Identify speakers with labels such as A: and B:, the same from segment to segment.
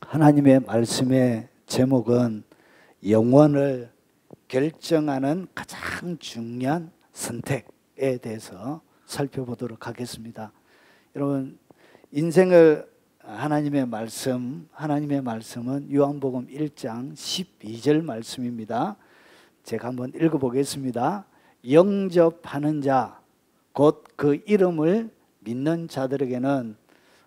A: 하나님의 말씀의 제목은 영원을 결정하는 가장 중요한 선택에 대해서 살펴보도록 하겠습니다. 여러분, 인생을 하나님의 말씀은 요한복음 1장 12절 말씀입니다. 제가 한번 읽어보겠습니다. 영접하는 자, 곧 그 이름을 믿는 자들에게는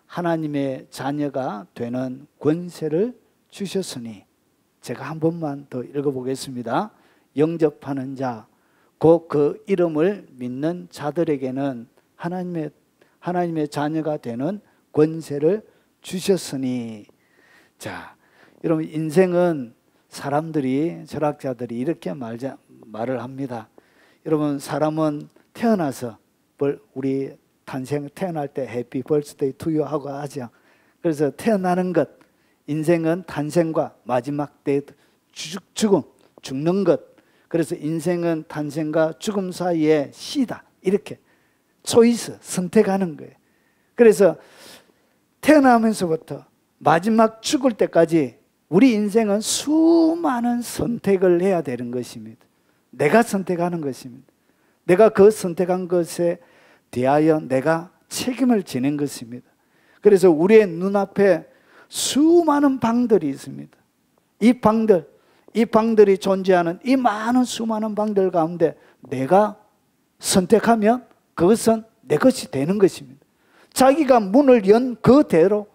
A: 하나님의 자녀가 되는 권세를 주셨으니. 제가 한 번만 더 읽어보겠습니다. 영접하는 자, 곧 그 이름을 믿는 자들에게는 하나님의 자녀가 되는 권세를 주셨으니. 자, 여러분, 인생은 사람들이, 철학자들이 이렇게 말을 합니다. 여러분, 사람은 태어나서 우리 태어날 때 해피 벌스데이 투유 하고 하죠. 그래서 태어나는 것, 인생은 탄생과 마지막 때 죽는 것. 그래서 인생은 탄생과 죽음 사이에 시다. 이렇게 초이스, 선택하는 거예요. 그래서 태어나면서부터 마지막 죽을 때까지 우리 인생은 수많은 선택을 해야 되는 것입니다. 내가 선택하는 것입니다. 내가 그 선택한 것에 대하여 내가 책임을 지는 것입니다. 그래서 우리의 눈앞에 수많은 방들이 있습니다. 이 방들이 존재하는 이 수많은 방들 가운데 내가 선택하면 그것은 내 것이 되는 것입니다. 자기가 문을 연 그대로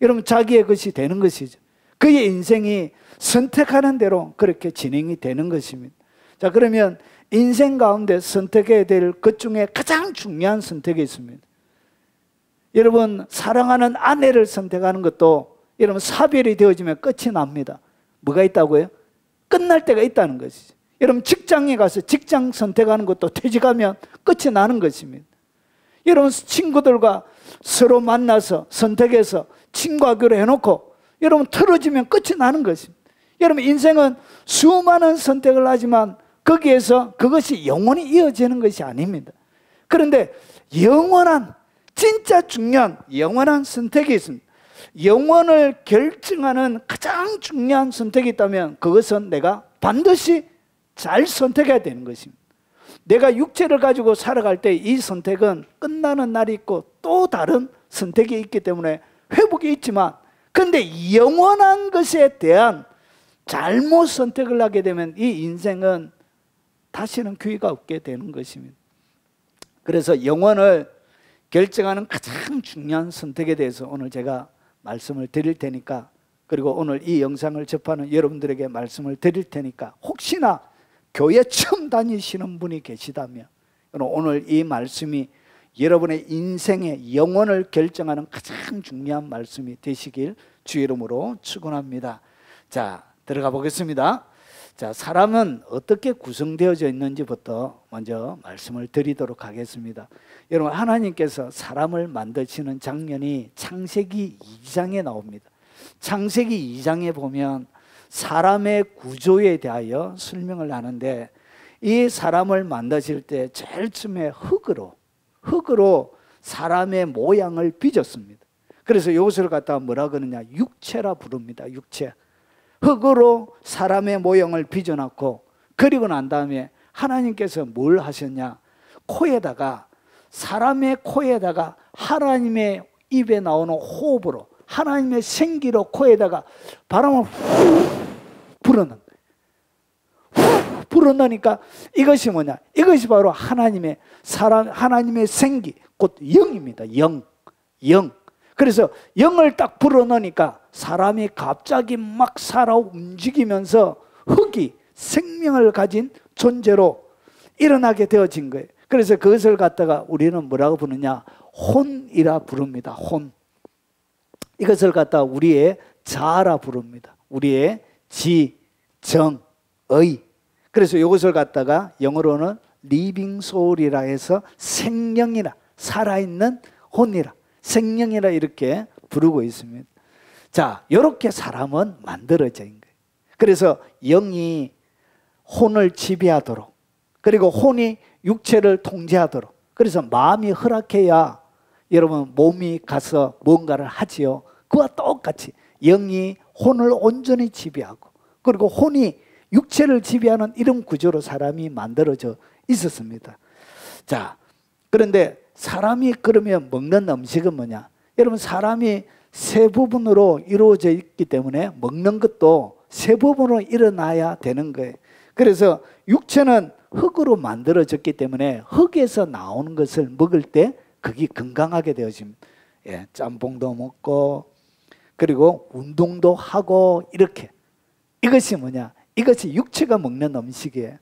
A: 여러분 자기의 것이 되는 것이죠. 그의 인생이 선택하는 대로 그렇게 진행이 되는 것입니다. 자, 그러면 인생 가운데 선택해야 될 것 중에 가장 중요한 선택이 있습니다. 여러분, 사랑하는 아내를 선택하는 것도 여러분 사별이 되어지면 끝이 납니다. 뭐가 있다고요? 끝날 때가 있다는 것이죠. 여러분, 직장에 가서 직장 선택하는 것도 퇴직하면 끝이 나는 것입니다. 여러분, 친구들과 서로 만나서 선택해서 친구하기로 해놓고 여러분 틀어지면 끝이 나는 것입니다. 여러분, 인생은 수많은 선택을 하지만 거기에서 그것이 영원히 이어지는 것이 아닙니다. 그런데 진짜 중요한 영원한 선택이 있습니다. 영원을 결정하는 가장 중요한 선택이 있다면 그것은 내가 반드시 잘 선택해야 되는 것입니다. 내가 육체를 가지고 살아갈 때 이 선택은 끝나는 날이 있고 또 다른 선택이 있기 때문에 회복이 있지만, 그런데 영원한 것에 대한 잘못 선택을 하게 되면 이 인생은 다시는 기회가 없게 되는 것입니다. 그래서 영원을 결정하는 가장 중요한 선택에 대해서 오늘 제가 말씀을 드릴 테니까, 그리고 오늘 이 영상을 접하는 여러분들에게 말씀을 드릴 테니까, 혹시나 교회 처음 다니시는 분이 계시다면 오늘 이 말씀이 여러분의 인생의 영원을 결정하는 가장 중요한 말씀이 되시길 주의 이름으로 축원합니다. 자, 들어가 보겠습니다. 자, 사람은 어떻게 구성되어져 있는지부터 먼저 말씀을 드리도록 하겠습니다. 여러분, 하나님께서 사람을 만드시는 장면이 창세기 2장에 나옵니다. 창세기 2장에 보면 사람의 구조에 대하여 설명을 하는데, 이 사람을 만드실 때 제일 처음에 흙으로 사람의 모양을 빚었습니다. 그래서 이것을 갖다가 뭐라 그러냐, 육체라 부릅니다. 육체. 흙으로 사람의 모형을 빚어놨고, 그리고 난 다음에 하나님께서 뭘 하셨냐, 사람의 코에다가 하나님의 입에 나오는 호흡으로, 하나님의 생기로 코에다가 바람을 후 불어넣으니까 이것이 뭐냐, 이것이 바로 하나님의 생기, 곧 영입니다. 영. 그래서 영을 딱 불어넣으니까 사람이 갑자기 막 살아 움직이면서 흙이 생명을 가진 존재로 일어나게 되어진 거예요. 그래서 그것을 갖다가 우리는 뭐라고 부르냐, 혼이라 부릅니다. 혼. 이것을 갖다가 우리의 자아라 부릅니다. 우리의 지, 정, 의. 그래서 이것을 갖다가 영어로는 리빙 소울이라 해서 생명이라, 살아있는 혼이라, 생명이라 이렇게 부르고 있습니다. 자, 이렇게 사람은 만들어진 거예요. 그래서 영이 혼을 지배하도록, 그리고 혼이 육체를 통제하도록, 그래서 마음이 허락해야 여러분 몸이 가서 뭔가를 하지요. 그와 똑같이 영이 혼을 온전히 지배하고, 그리고 혼이 육체를 지배하는 이런 구조로 사람이 만들어져 있었습니다. 자, 그런데 사람이 그러면 먹는 음식은 뭐냐? 여러분, 사람이 세 부분으로 이루어져 있기 때문에 먹는 것도 세 부분으로 일어나야 되는 거예요. 그래서 육체는 흙으로 만들어졌기 때문에 흙에서 나오는 것을 먹을 때 그게 건강하게 되어집니다. 예, 짬뽕도 먹고 그리고 운동도 하고 이렇게. 이것이 뭐냐? 이것이 육체가 먹는 음식이에요.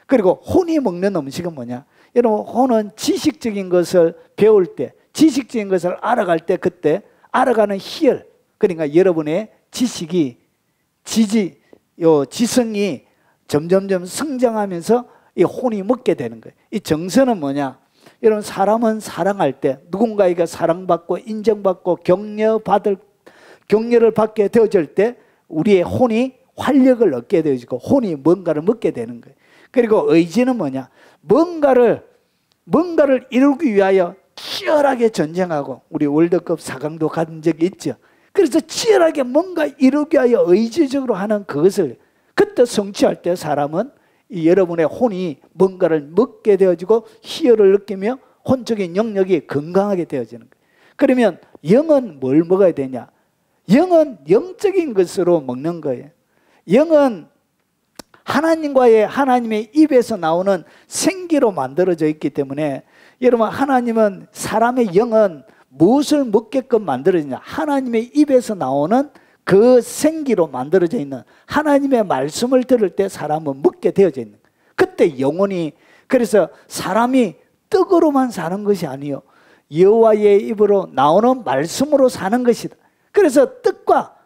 A: 그리고 혼이 먹는 음식은 뭐냐? 여러분, 혼은 지식적인 것을 배울 때, 지식적인 것을 알아갈 때, 그때 알아가는 희열, 그러니까 여러분의 지식이 지성이 점점점 성장하면서 이 혼이 먹게 되는 거예요. 이 정서는 뭐냐? 여러분, 사람은 사랑할 때, 누군가에게 사랑받고 인정받고 격려를 받게 되어질 때 우리의 혼이 활력을 얻게 되어지고 혼이 뭔가를 먹게 되는 거예요. 그리고 의지는 뭐냐? 뭔가를 이루기 위하여 치열하게 전쟁하고, 우리 월드컵 4강도 간 적이 있죠. 그래서 치열하게 뭔가 이루기 위하여 의지적으로 하는 그것을 그때 성취할 때 사람은 여러분의 혼이 뭔가를 먹게 되어지고 희열을 느끼며 혼적인 영역이 건강하게 되어지는 거예요. 그러면 영은 뭘 먹어야 되냐? 영은 영적인 것으로 먹는 거예요. 영은 하나님의 입에서 나오는 생기로 만들어져 있기 때문에, 여러분, 사람의 영은 무엇을 먹게끔 만들어지냐? 하나님의 입에서 나오는 그 생기로 만들어져 있는 하나님의 말씀을 들을 때 사람은 먹게 되어져 있는 거예요. 그때 영혼이, 그래서 사람이 떡으로만 사는 것이 아니요, 여호와의 입으로 나오는 말씀으로 사는 것이다. 그래서 떡과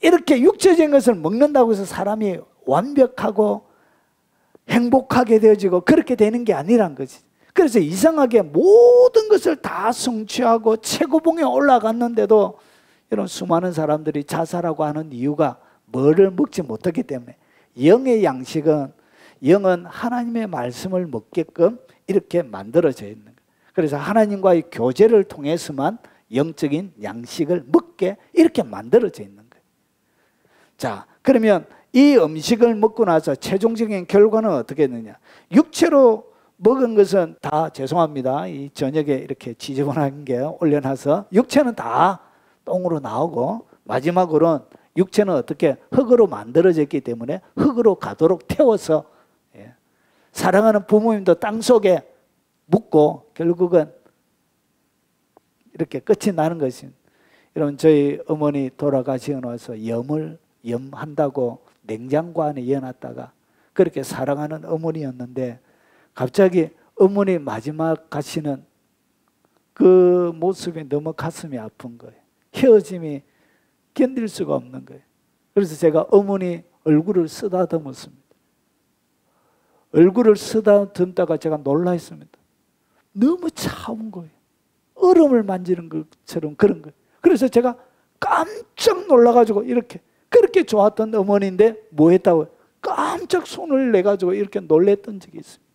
A: 이렇게 육체적인 것을 먹는다고 해서 사람이 완벽하고 행복하게 되어지고 그렇게 되는 게 아니란 거지. 그래서 이상하게 모든 것을 다 성취하고 최고봉에 올라갔는데도 이런 수많은 사람들이 자살하고 하는 이유가 뭐를 먹지 못하기 때문에, 영의 양식은, 영은 하나님의 말씀을 먹게끔 이렇게 만들어져 있는 거예요. 그래서 하나님과의 교제를 통해서만 영적인 양식을 먹게 이렇게 만들어져 있는 거예요. 자, 그러면 이 음식을 먹고 나서 최종적인 결과는 어떻게 되느냐? 육체로 먹은 것은 다, 죄송합니다, 이 저녁에 이렇게 지저분한 게 올려놔서 육체는 다 똥으로 나오고, 마지막으로는 육체는 어떻게 흙으로 만들어졌기 때문에 흙으로 가도록 태워서, 사랑하는 부모님도 땅속에 묻고 결국은 이렇게 끝이 나는 것입니다. 여러분, 저희 어머니 돌아가시고 나서 염한다고 냉장고 안에 이어놨다가 그렇게 사랑하는 어머니였는데, 갑자기 어머니 마지막 가시는 그 모습이 너무 가슴이 아픈 거예요. 헤어짐이 견딜 수가 없는 거예요. 그래서 제가 어머니 얼굴을 쓰다듬었습니다. 얼굴을 쓰다듬다가 제가 놀라 있습니다. 너무 차가운 거예요. 얼음을 만지는 것처럼 그런 거예요. 그래서 제가 깜짝 놀라가지고, 그렇게 좋았던 어머니인데 뭐 했다고 깜짝 손을 내가지고 이렇게 놀랬던 적이 있습니다.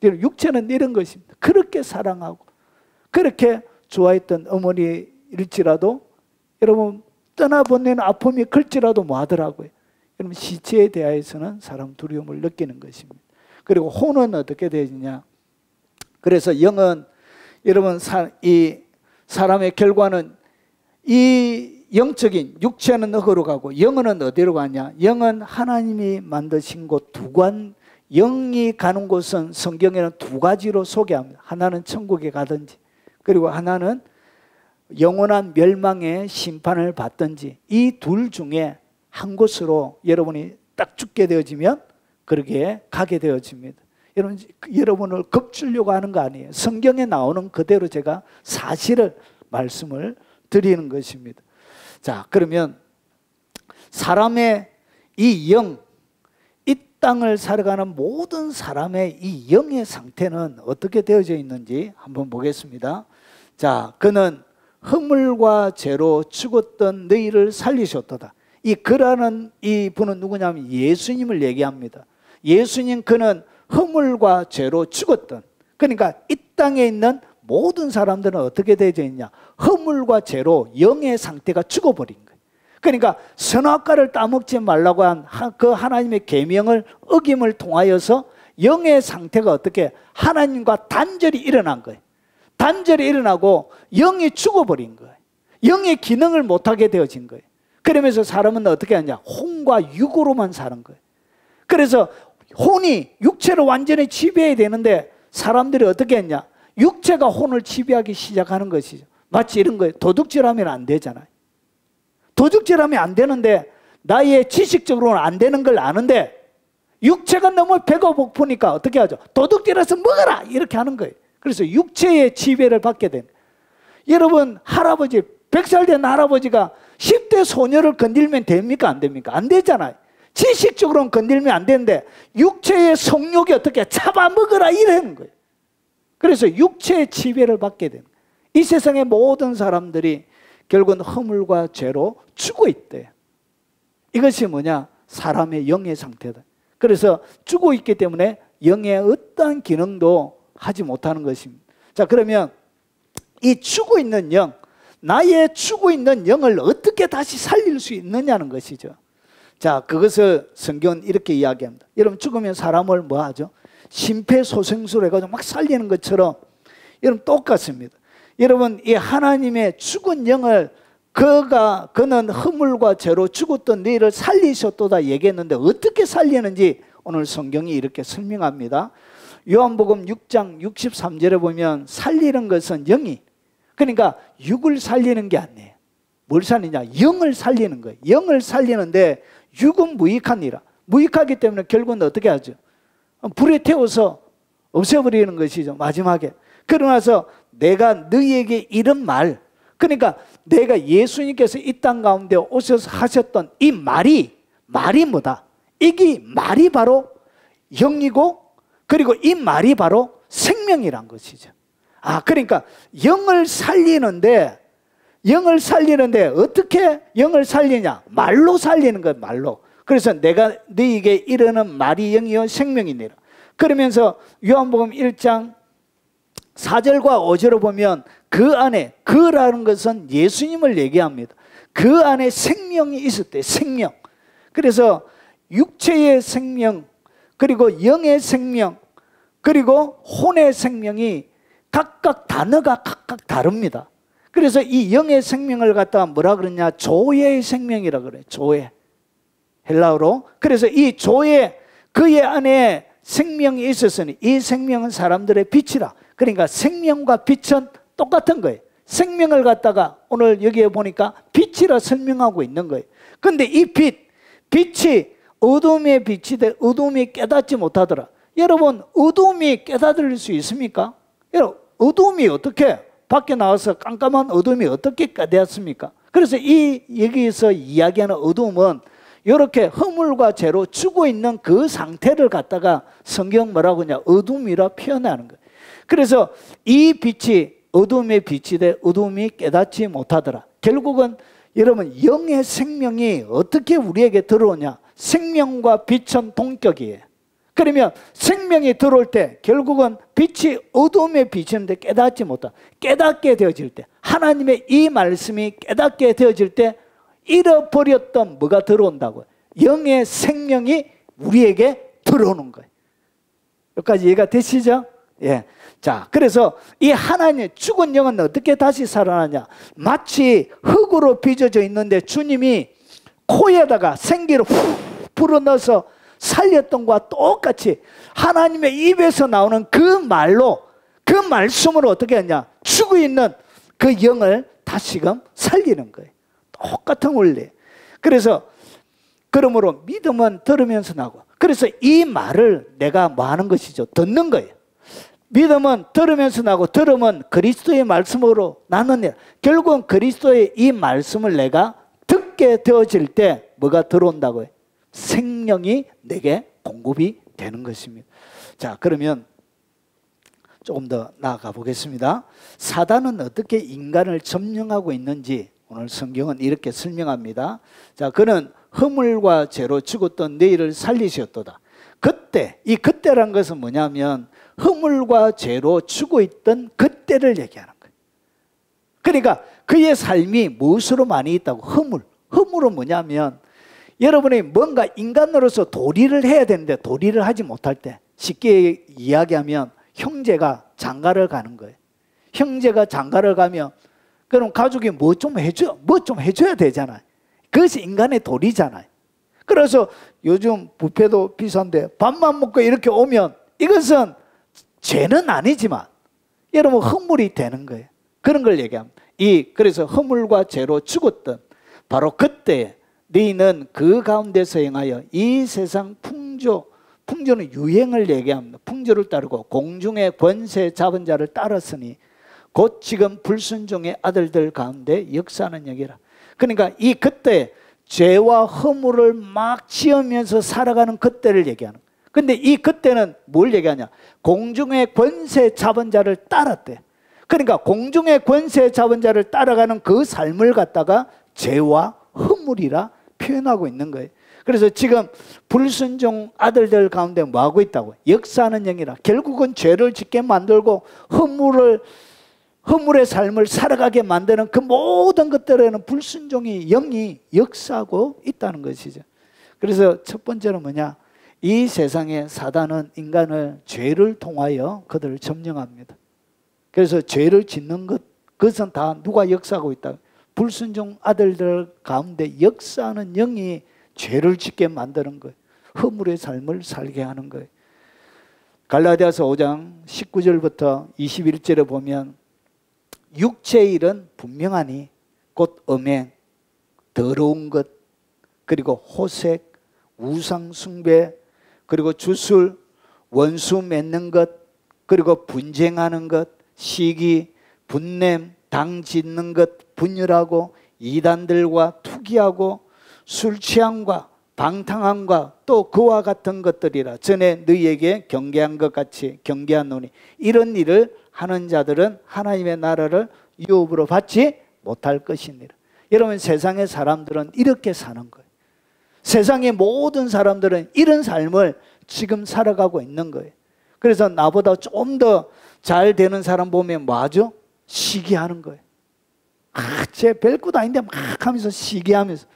A: 육체는 이런 것입니다. 그렇게 사랑하고 그렇게 좋아했던 어머니일지라도 여러분, 떠나보내는 아픔이 클지라도 뭐 하더라고요? 여러분, 시체에 대하여서는 사람 두려움을 느끼는 것입니다. 그리고 혼은 어떻게 되느냐? 그래서 영은, 여러분, 이 사람의 결과는, 이 영적인 육체는 흙으로 가고 영은 어디로 가냐? 영은 하나님이 만드신 곳, 영이 가는 곳은 성경에는 두 가지로 소개합니다. 하나는 천국에 가든지, 그리고 하나는 영원한 멸망의 심판을 받든지, 이 둘 중에 한 곳으로 여러분이 딱 죽게 되어지면 그렇게 가게 되어집니다. 여러분을 겁주려고 하는 거 아니에요. 성경에 나오는 그대로 제가 사실을 말씀을 드리는 것입니다. 자, 그러면 사람의 이 영, 이 땅을 살아가는 모든 사람의 이 영의 상태는 어떻게 되어져 있는지 한번 보겠습니다. 자, 그는 허물과 죄로 죽었던 너희를 살리셨도다. 이 그라는 이 분은 누구냐면 예수님을 얘기합니다. 예수님, 그는 허물과 죄로 죽었던, 그러니까 이 땅에 있는 모든 사람들은 어떻게 되어져 있냐? 허물과 죄로 영의 상태가 죽어버린 거예요. 그러니까 선악과를 따먹지 말라고 한 그 하나님의 계명을 어김을 통하여서 영의 상태가 어떻게 하나님과 단절이 일어난 거예요. 단절이 일어나고 영이 죽어버린 거예요. 영의 기능을 못하게 되어진 거예요. 그러면서 사람은 어떻게 하냐? 혼과 육으로만 사는 거예요. 그래서 혼이 육체를 완전히 지배해야 되는데 사람들이 어떻게 했냐? 육체가 혼을 지배하기 시작하는 것이죠. 마치 이런 거예요. 도둑질하면 안 되잖아요. 도둑질하면 안 되는데 나의 지식적으로는 안 되는 걸 아는데 육체가 너무 배가 고프니까 어떻게 하죠? 도둑질해서 먹어라! 이렇게 하는 거예요. 그래서 육체의 지배를 받게 됩니다. 여러분, 할아버지, 100살 된 할아버지가 10대 소녀를 건들면 됩니까? 안 됩니까? 안 되잖아요. 지식적으로는 건들면 안 되는데 육체의 성욕이 어떻게 잡아먹으라 이러는 거예요. 그래서 육체의 지배를 받게 됩니다. 이 세상의 모든 사람들이 결국은 허물과 죄로 죽어 있대요. 이것이 뭐냐? 사람의 영의 상태다. 그래서 죽어 있기 때문에 영의 어떠한 기능도 하지 못하는 것입니다. 자, 그러면 이 죽어 있는 영, 나의 죽어 있는 영을 어떻게 다시 살릴 수 있느냐는 것이죠. 자, 그것을 성경은 이렇게 이야기합니다. 여러분, 죽으면 사람을 뭐 하죠? 심폐소생술 해가지고 막 살리는 것처럼 여러분 똑같습니다. 여러분, 이 하나님의 죽은 영을 그는 허물과 죄로 죽었던 너희를 살리셨도다 얘기했는데 어떻게 살리는지 오늘 성경이 이렇게 설명합니다. 요한복음 6장 63절에 보면 살리는 것은 영이, 그러니까 육을 살리는 게 아니에요. 뭘 살리냐? 영을 살리는 거예요. 영을 살리는데 육은 무익하니라. 무익하기 때문에 결국은 어떻게 하죠? 불에 태워서 없애버리는 것이죠. 마지막에. 그러나서 내가 너희에게 이런 말, 그러니까 내가 예수님께서 이 땅 가운데 오셔서 하셨던 이 말이 뭐다? 이게 말이 바로 영이고 그리고 이 말이 바로 생명이란 것이죠. 아, 그러니까 영을 살리는데 어떻게 영을 살리냐? 말로 살리는 거예요. 말로. 그래서 내가 너희에게 이르는 말이 영이요 생명이니라. 그러면서 요한복음 1장 4절과 5절을 보면 그 안에, 그라는 것은 예수님을 얘기합니다. 그 안에 생명이 있었대요. 생명. 그래서 육체의 생명, 그리고 영의 생명, 그리고 혼의 생명이 각각 단어가 각각 다릅니다. 그래서 이 영의 생명을 갖다가 뭐라 그러냐? 조의 생명이라 그래요. 조의. 헬라어로. 그래서 이 조의, 그의 안에 생명이 있었으니 이 생명은 사람들의 빛이라. 그러니까 생명과 빛은 똑같은 거예요. 생명을 갖다가 오늘 여기에 보니까 빛이라 설명하고 있는 거예요. 근데 이 빛이 어둠의 빛이 돼 어둠이 깨닫지 못하더라. 여러분, 어둠이 깨닫을 수 있습니까? 여러분, 어둠이 어떻게 밖에 나와서 깜깜한 어둠이 어떻게 깨닫습니까? 그래서 여기서 이야기하는 어둠은 이렇게 허물과 죄로 죽어 있는 그 상태를 갖다가 성경 뭐라고 하냐? 어둠이라 표현하는 거예요. 그래서 이 빛이 어둠의 빛이 돼 어둠이 깨닫지 못하더라. 결국은 여러분, 영의 생명이 어떻게 우리에게 들어오냐? 생명과 빛은 동격이에요. 그러면 생명이 들어올 때 결국은 빛이 어둠의 빛인데 깨닫지 못하. 깨닫게 되어질 때, 하나님의 이 말씀이 깨닫게 되어질 때 잃어버렸던 뭐가 들어온다고요? 영의 생명이 우리에게 들어오는 거예요. 여기까지 이해가 되시죠? 예. 자, 그래서 이 하나님의 죽은 영은 어떻게 다시 살아나냐? 마치 흙으로 빚어져 있는데 주님이 코에다가 생기를 훅 불어넣어서 살렸던 것과 똑같이 하나님의 입에서 나오는 그 말로, 그 말씀으로 어떻게 하냐? 죽어 있는 그 영을 다시금 살리는 거예요. 똑같은 원리. 그래서 그러므로 믿음은 들으면서 나고, 그래서 이 말을 내가 뭐 하는 것이죠? 듣는 거예요. 믿음은 들으면서 나고, 들음은 그리스도의 말씀으로 나느니라. 결국은 그리스도의 이 말씀을 내가 듣게 되어질 때 뭐가 들어온다고요? 생명이 내게 공급이 되는 것입니다. 자, 그러면 조금 더 나아가 보겠습니다. 사단은 어떻게 인간을 점령하고 있는지 오늘 성경은 이렇게 설명합니다. 자, 그는 허물과 죄로 죽었던 너희를 살리셨도다. 그때, 이 그때란 것은 뭐냐면 허물과 죄로 죽어 있던 그때를 얘기하는 거예요. 그러니까 그의 삶이 무엇으로 많이 있다고? 허물은 뭐냐면 여러분이 뭔가 인간으로서 도리를 해야 되는데 도리를 하지 못할 때, 쉽게 이야기하면 형제가 장가를 가는 거예요. 형제가 장가를 가면 그럼 가족이 뭐 좀 해줘야 되잖아요. 그것이 인간의 도리잖아요. 그래서 요즘 뷔페도 비싼데 밥만 먹고 이렇게 오면 이것은 죄는 아니지만 여러분 허물이 되는 거예요. 그런 걸 얘기합니다. 그래서 허물과 죄로 죽었던 바로 그때 너희는 그 가운데서 행하여 이 세상 풍조는 유행을 얘기합니다. 풍조를 따르고 공중의 권세 잡은 자를 따랐으니 곧 지금 불순종의 아들들 가운데 역사하는 영이라. 그러니까 그때 죄와 허물을 막 지으면서 살아가는 그때를 얘기하는 거예요. 근데 이 그때는 뭘 얘기하냐? 공중의 권세 잡은 자를 따랐대. 그러니까 공중의 권세 잡은 자를 따라가는 그 삶을 갖다가 죄와 허물이라 표현하고 있는 거예요. 그래서 지금 불순종 아들들 가운데 뭐하고 있다고? 역사하는 영이라. 결국은 죄를 짓게 만들고 허물의 삶을 살아가게 만드는 그 모든 것들에는 불순종의 영이 역사하고 있다는 것이죠. 그래서 첫 번째는 뭐냐? 이 세상에 사단은 인간을 죄를 통하여 그들을 점령합니다. 그래서 죄를 짓는 그것은 다 누가 역사하고 있다? 불순종 아들들 가운데 역사하는 영이 죄를 짓게 만드는 거예요. 허물의 삶을 살게 하는 거예요. 갈라디아서 5장 19절부터 21절에 보면 육체의 일은 분명하니 곧 음행, 더러운 것, 그리고 호색, 우상 숭배, 그리고 주술, 원수 맺는 것, 그리고 분쟁하는 것, 시기, 분냄, 당 짓는 것, 분열하고 이단들과 투기하고 술 취함과 방탕함과 또 그와 같은 것들이라. 전에 너희에게 경계한 것 같이 경계하노니 이런 일을 하는 자들은 하나님의 나라를 유업으로 받지 못할 것이니라. 여러분, 세상의 사람들은 이렇게 사는 거예요. 세상의 모든 사람들은 이런 삶을 지금 살아가고 있는 거예요. 그래서 나보다 좀 더 잘 되는 사람 보면 뭐 하죠? 시기하는 거예요. 쟤 별것도 아닌데 막 하면서 시기하면서.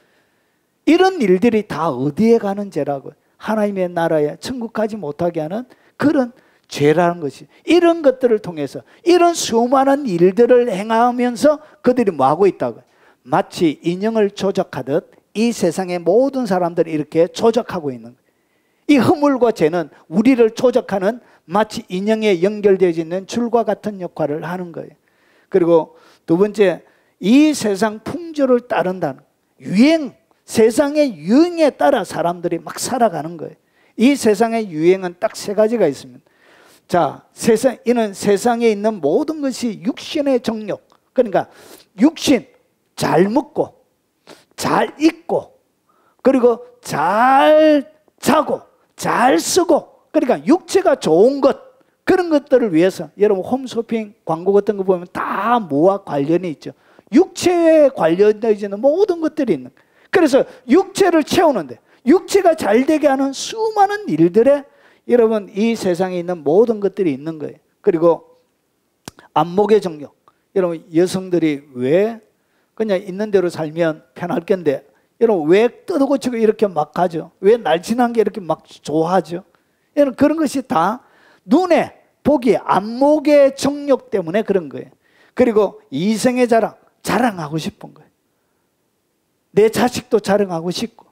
A: 이런 일들이 다 어디에 가는 죄라고요? 하나님의 나라에 천국 가지 못하게 하는 그런 죄라는 것이. 이런 것들을 통해서 이런 수많은 일들을 행하면서 그들이 뭐하고 있다고요? 마치 인형을 조작하듯 이 세상의 모든 사람들이 이렇게 조작하고 있는 거예요. 이 허물과 죄는 우리를 조작하는 마치 인형에 연결되어 있는 줄과 같은 역할을 하는 거예요. 그리고 두 번째, 이 세상 풍조를 따른다는 유행, 세상의 유행에 따라 사람들이 막 살아가는 거예요. 이 세상의 유행은 딱 세 가지가 있습니다. 자, 이는 세상에 있는 모든 것이 육신의 정욕. 그러니까 육신, 잘 먹고 잘 입고 그리고 잘 자고 잘 쓰고, 그러니까 육체가 좋은 것, 그런 것들을 위해서 여러분 홈쇼핑 광고 같은 거 보면 다 뭐와 관련이 있죠? 육체에 관련되어 있는 모든 것들이 있는 거예요. 그래서 육체를 채우는데 육체가 잘 되게 하는 수많은 일들에 여러분 이 세상에 있는 모든 것들이 있는 거예요. 그리고 안목의 정욕. 여러분 여성들이 왜 그냥 있는 대로 살면 편할 건데 여러분 왜 뜯어고치고 이렇게 막 가죠? 왜 날씬한 게 이렇게 막 좋아하죠? 여러분 그런 것이 다 눈에 보기, 안목의 정욕 때문에 그런 거예요. 그리고 이생의 자랑하고 싶은 거예요. 내 자식도 자랑하고 싶고,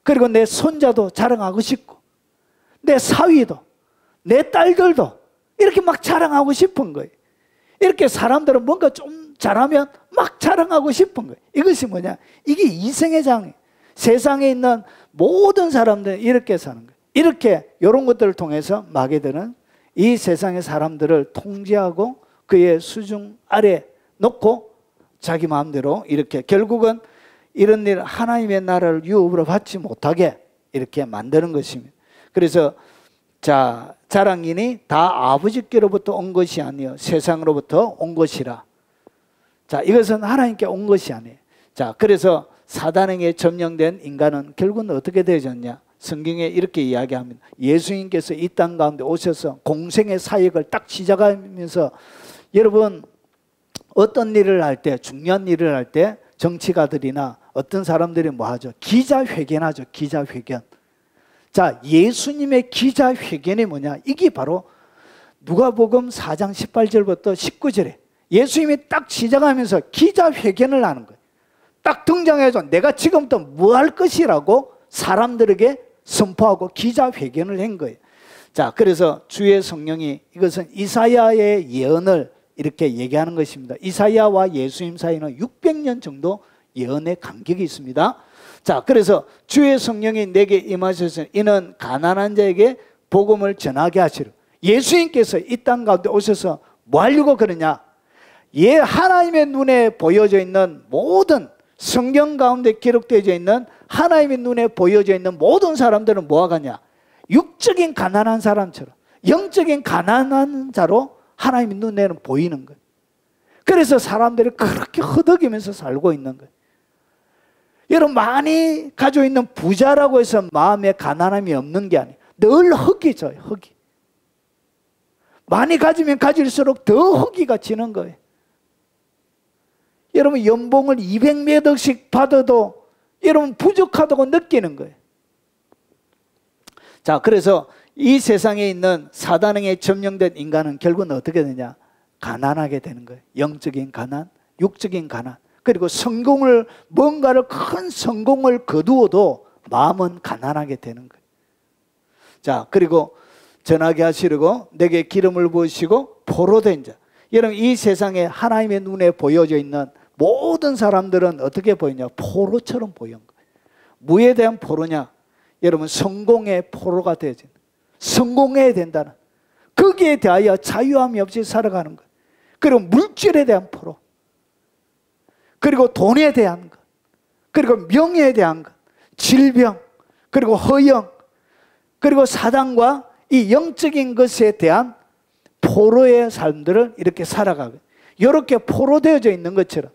A: 그리고 내 손자도 자랑하고 싶고, 내 사위도, 내 딸들도 이렇게 막 자랑하고 싶은 거예요. 이렇게 사람들은 뭔가 좀 잘하면 막 자랑하고 싶은 거예요. 이것이 뭐냐? 이게 이생의 장이에요. 세상에 있는 모든 사람들은 이렇게 사는 거예요. 이렇게 이런 것들을 통해서 마귀들은 이 세상의 사람들을 통제하고 그의 수중 아래 놓고 자기 마음대로 이렇게 결국은 이런 일 하나님의 나라를 유업으로 받지 못하게 이렇게 만드는 것입니다. 그래서 자, 자랑이니 다 아버지께로부터 온 것이 아니요 세상으로부터 온 것이라. 자, 이것은 하나님께 온 것이 아니에요. 자, 그래서 사단에게 점령된 인간은 결국은 어떻게 되어졌냐? 성경에 이렇게 이야기합니다. 예수님께서 이 땅 가운데 오셔서 공생의 사역을 딱 시작하면서 여러분 어떤 일을 할 때, 중요한 일을 할 때 정치가들이나 어떤 사람들이 뭐 하죠? 기자회견하죠. 기자회견. 자, 예수님의 기자회견이 뭐냐? 이게 바로 누가복음 4장 18절부터 19절에 예수님이 딱 시작하면서 기자회견을 하는 거예요. 딱 등장해서 내가 지금부터 뭐 할 것이라고 사람들에게 선포하고 기자회견을 한 거예요. 자, 그래서 주의 성령이 이것은 이사야의 예언을 이렇게 얘기하는 것입니다. 이사야와 예수님 사이는 600년 정도 예언의 간격이 있습니다. 자, 그래서 주의 성령이 내게 임하셔서 이는 가난한 자에게 복음을 전하게 하시려. 예수님께서 이 땅 가운데 오셔서 뭐 하려고 그러냐? 하나님의 눈에 보여져 있는 모든 성경 가운데 기록되어 있는 하나님의 눈에 보여져 있는 모든 사람들은 뭐 하겠냐? 육적인 가난한 사람처럼 영적인 가난한 자로 하나님의 눈에는 보이는 거예요. 그래서 사람들이 그렇게 허덕이면서 살고 있는 거예요. 여러분, 많이 가지고 있는 부자라고 해서 마음에 가난함이 없는 게 아니에요. 늘 허기져요. 허기. 많이 가지면 가질수록 더 허기가 지는 거예요. 여러분, 연봉을 200몇 억씩 받아도 여러분 부족하다고 느끼는 거예요. 자, 그래서 이 세상에 있는 사단에게 점령된 인간은 결국은 어떻게 되냐? 가난하게 되는 거예요. 영적인 가난, 육적인 가난. 그리고 뭔가를 큰 성공을 거두어도 마음은 가난하게 되는 거예요. 자, 그리고 전하게 하시려고 내게 기름을 부으시고 포로된 자. 여러분, 이 세상에 하나님의 눈에 보여져 있는 모든 사람들은 어떻게 보이냐? 포로처럼 보이는 거예요. 무에 대한 포로냐? 여러분, 성공의 포로가 되어진, 성공해야 된다는, 거기에 대하여 자유함이 없이 살아가는 거예요. 그리고 물질에 대한 포로, 그리고 돈에 대한 것, 그리고 명예에 대한 것, 질병, 그리고 허영, 그리고 사단과 이 영적인 것에 대한 포로의 삶들을 이렇게 살아가고, 이렇게 포로되어져 있는 것처럼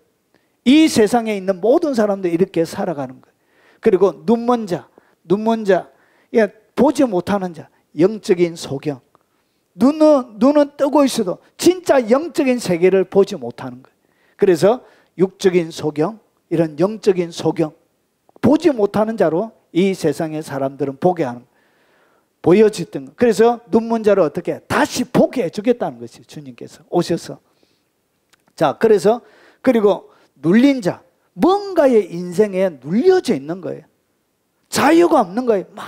A: 이 세상에 있는 모든 사람들이 이렇게 살아가는 거예요. 그리고 눈먼 자, 보지 못하는 자, 영적인 소경. 눈은 뜨고 있어도 진짜 영적인 세계를 보지 못하는 거예요. 그래서 육적인 소경, 이런 영적인 소경, 보지 못하는 자로 이 세상의 사람들은 보게 하는 거예요. 보여졌던 거. 그래서 눈먼 자를 어떻게 다시 보게 해주겠다는 것이 주님께서 오셔서. 자, 그리고 눌린 자, 뭔가의 인생에 눌려져 있는 거예요. 자유가 없는 거예요. 막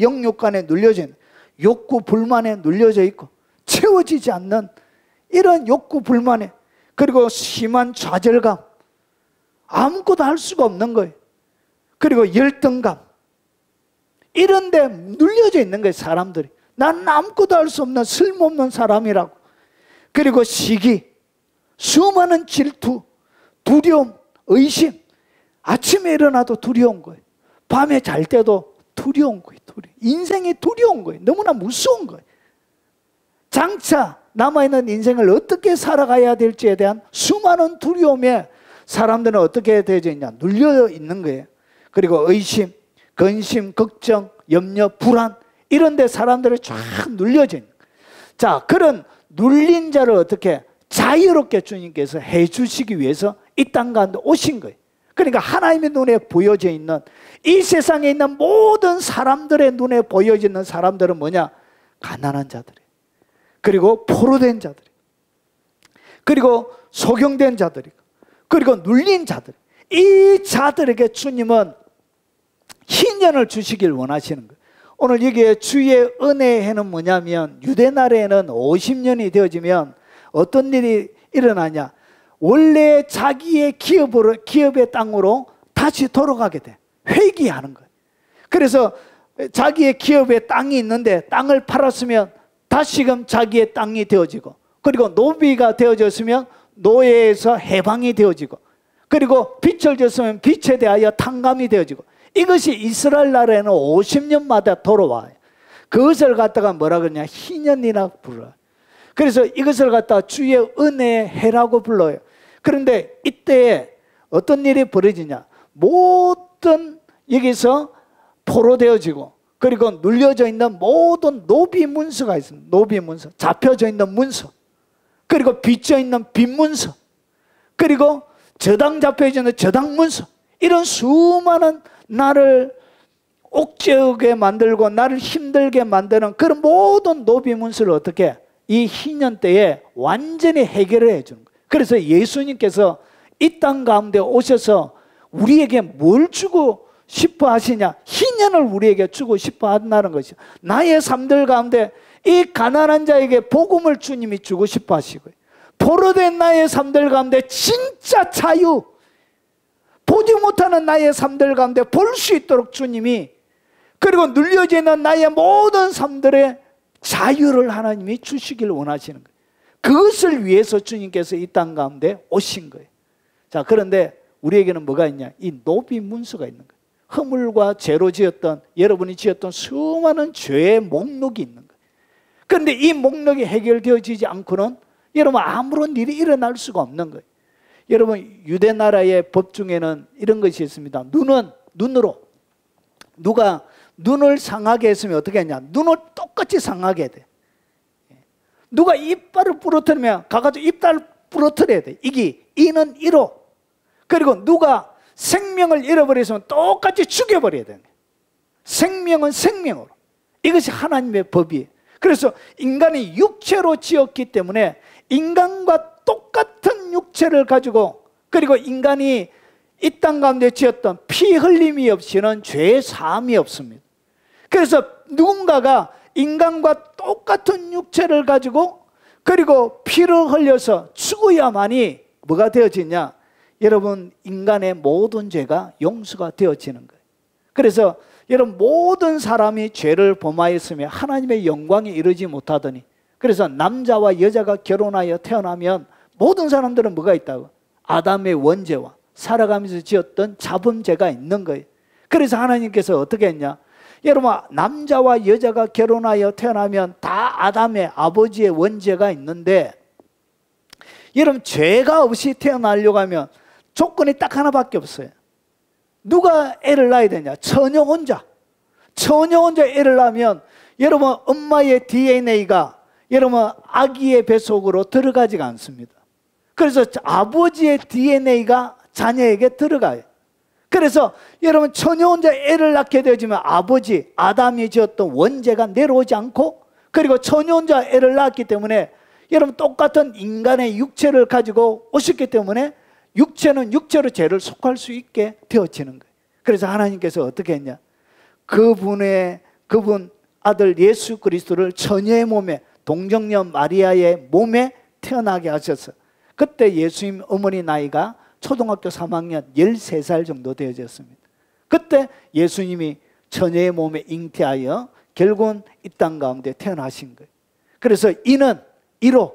A: 영육간에 눌려져 있는, 욕구 불만에 눌려져 있고 채워지지 않는 이런 욕구 불만에, 그리고 심한 좌절감, 아무것도 할 수가 없는 거예요. 그리고 열등감, 이런 데 눌려져 있는 거예요. 사람들이 난 아무것도 할 수 없는 쓸모없는 사람이라고. 그리고 시기, 수많은 질투, 두려움, 의심. 아침에 일어나도 두려운 거예요. 밤에 잘 때도 두려운 거예요. 인생이 두려운 거예요. 너무나 무서운 거예요. 장차 남아있는 인생을 어떻게 살아가야 될지에 대한 수많은 두려움에 사람들은 어떻게 되어져 있냐? 눌려 있는 거예요. 그리고 의심, 근심, 걱정, 염려, 불안, 이런 데 사람들이 쫙 눌려져 있는 거예요. 자, 그런 눌린 자를 어떻게 자유롭게 주님께서 해주시기 위해서 이 땅 가운데 오신 거예요. 그러니까 하나님의 눈에 보여져 있는, 이 세상에 있는 모든 사람들의 눈에 보여지는 사람들은 뭐냐? 가난한 자들이에요. 그리고 포로된 자들이에요. 그리고 소경된 자들이고, 그리고 눌린 자들. 이 자들에게 주님은 희년을 주시길 원하시는 거예요. 오늘 여기에 주의 은혜에는 뭐냐면, 유대 나라에는 50년이 되어지면 어떤 일이 일어나냐? 원래 자기의 기업의 땅으로 다시 돌아가게 돼. 회귀하는 거예요. 그래서 자기의 기업의 땅이 있는데 땅을 팔았으면 다시금 자기의 땅이 되어지고, 그리고 노비가 되어졌으면 노예에서 해방이 되어지고, 그리고 빚을 졌으면 빚에 대하여 탕감이 되어지고, 이것이 이스라엘 나라에는 50년마다 돌아와요. 그것을 갖다가 뭐라 그러냐? 희년이라 불러요. 그래서 이것을 갖다가 주의 은혜의 해라고 불러요. 그런데 이때 어떤 일이 벌어지냐? 모든 여기서 포로되어지고, 그리고 눌려져 있는 모든 노비 문서가 있습니다. 노비 문서, 잡혀져 있는 문서, 그리고 빚져 있는 빚 문서, 그리고 저당 잡혀져 있는 저당 문서, 이런 수많은 나를 옥죄게 만들고 나를 힘들게 만드는 그런 모든 노비문수를 어떻게 이 희년 때에 완전히 해결을 해주는 거예요. 그래서 예수님께서 이 땅 가운데 오셔서 우리에게 뭘 주고 싶어 하시냐? 희년을 우리에게 주고 싶어 한다는 것이죠. 나의 삶들 가운데 이 가난한 자에게 복음을 주님이 주고 싶어 하시고요. 포로된 나의 삶들 가운데 진짜 자유, 보지 못하는 나의 삶들 가운데 볼 수 있도록 주님이, 그리고 눌려져 있는 나의 모든 삶들의 자유를 하나님이 주시길 원하시는 거예요. 그것을 위해서 주님께서 이 땅 가운데 오신 거예요. 자, 그런데 우리에게는 뭐가 있냐? 이 노비 문수가 있는 거예요. 허물과 죄로 지었던, 여러분이 지었던 수많은 죄의 목록이 있는 거예요. 그런데 이 목록이 해결되어지지 않고는 여러분 아무런 일이 일어날 수가 없는 거예요. 여러분, 유대 나라의 법 중에는 이런 것이 있습니다. 눈은 눈으로, 누가 눈을 상하게 했으면 어떻게 하냐? 눈을 똑같이 상하게 해야 돼. 누가 이빨을 부러뜨리면 가가지고 이빨을 부러뜨려야 돼. 이는 이로. 그리고 누가 생명을 잃어버렸으면 똑같이 죽여버려야 돼. 생명은 생명으로. 이것이 하나님의 법이에요. 그래서 인간이 육체로 지었기 때문에 인간과 똑같은 육체를 가지고, 그리고 인간이 이 땅 가운데 지었던 피 흘림이 없이는 죄의 사함이 없습니다. 그래서 누군가가 인간과 똑같은 육체를 가지고 그리고 피를 흘려서 죽어야만이 뭐가 되어지냐? 여러분, 인간의 모든 죄가 용서가 되어지는 거예요. 그래서 여러분, 모든 사람이 죄를 범하였으며 하나님의 영광에 이르지 못하더니, 그래서 남자와 여자가 결혼하여 태어나면 모든 사람들은 뭐가 있다고? 아담의 원죄와 살아가면서 지었던 자범죄가 있는 거예요. 그래서 하나님께서 어떻게 했냐? 여러분, 남자와 여자가 결혼하여 태어나면 다 아담의 아버지의 원죄가 있는데, 여러분, 죄가 없이 태어나려고 하면 조건이 딱 하나밖에 없어요. 누가 애를 낳아야 되냐? 처녀 혼자. 처녀 혼자 애를 낳으면 여러분, 엄마의 DNA가 여러분 아기의 뱃속으로 들어가지가 않습니다. 그래서 아버지의 DNA가 자녀에게 들어가요. 그래서 여러분, 처녀 혼자 애를 낳게 되어지면 아버지 아담이 지었던 원죄가 내려오지 않고, 그리고 처녀 혼자 애를 낳았기 때문에 여러분 똑같은 인간의 육체를 가지고 오셨기 때문에 육체는 육체로 죄를 속할 수 있게 되어지는 거예요. 그래서 하나님께서 어떻게 했냐? 그분 아들 예수 그리스도를 처녀의 몸에, 동정녀 마리아의 몸에 태어나게 하셔서, 그때 예수님 어머니 나이가 초등학교 3학년 13살 정도 되어졌습니다. 그때 예수님이 처녀의 몸에 잉태하여 결국은 이 땅 가운데 태어나신 거예요. 그래서 이는 이로,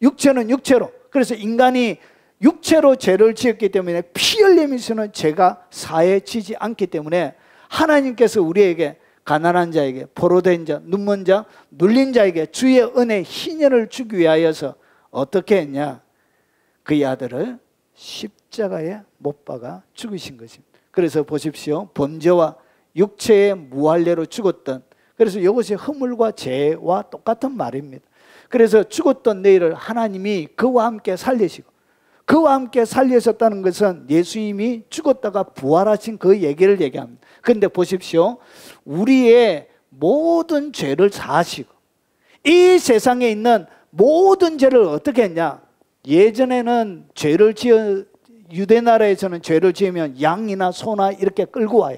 A: 육체는 육체로. 그래서 인간이 육체로 죄를 지었기 때문에 피 흘림에서는 죄가 사해지지 않기 때문에 하나님께서 우리에게, 가난한 자에게, 포로된 자, 눈먼 자, 눌린 자에게 주의 은혜 희년을 주기 위하여서 어떻게 했냐? 그의 아들을 십자가에 못 박아 죽으신 것입니다. 그래서 보십시오. 범죄와 육체의 무할례로 죽었던, 그래서 이것이 허물과 죄와 똑같은 말입니다. 그래서 죽었던 너희를 하나님이 그와 함께 살리시고, 그와 함께 살리셨다는 것은 예수님이 죽었다가 부활하신 그 얘기를 얘기합니다. 그런데 보십시오. 우리의 모든 죄를 사하시고 이 세상에 있는 모든 죄를 어떻게 했냐? 예전에는 죄를 지어, 유대 나라에서는 죄를 지으면 양이나 소나 이렇게 끌고 와요.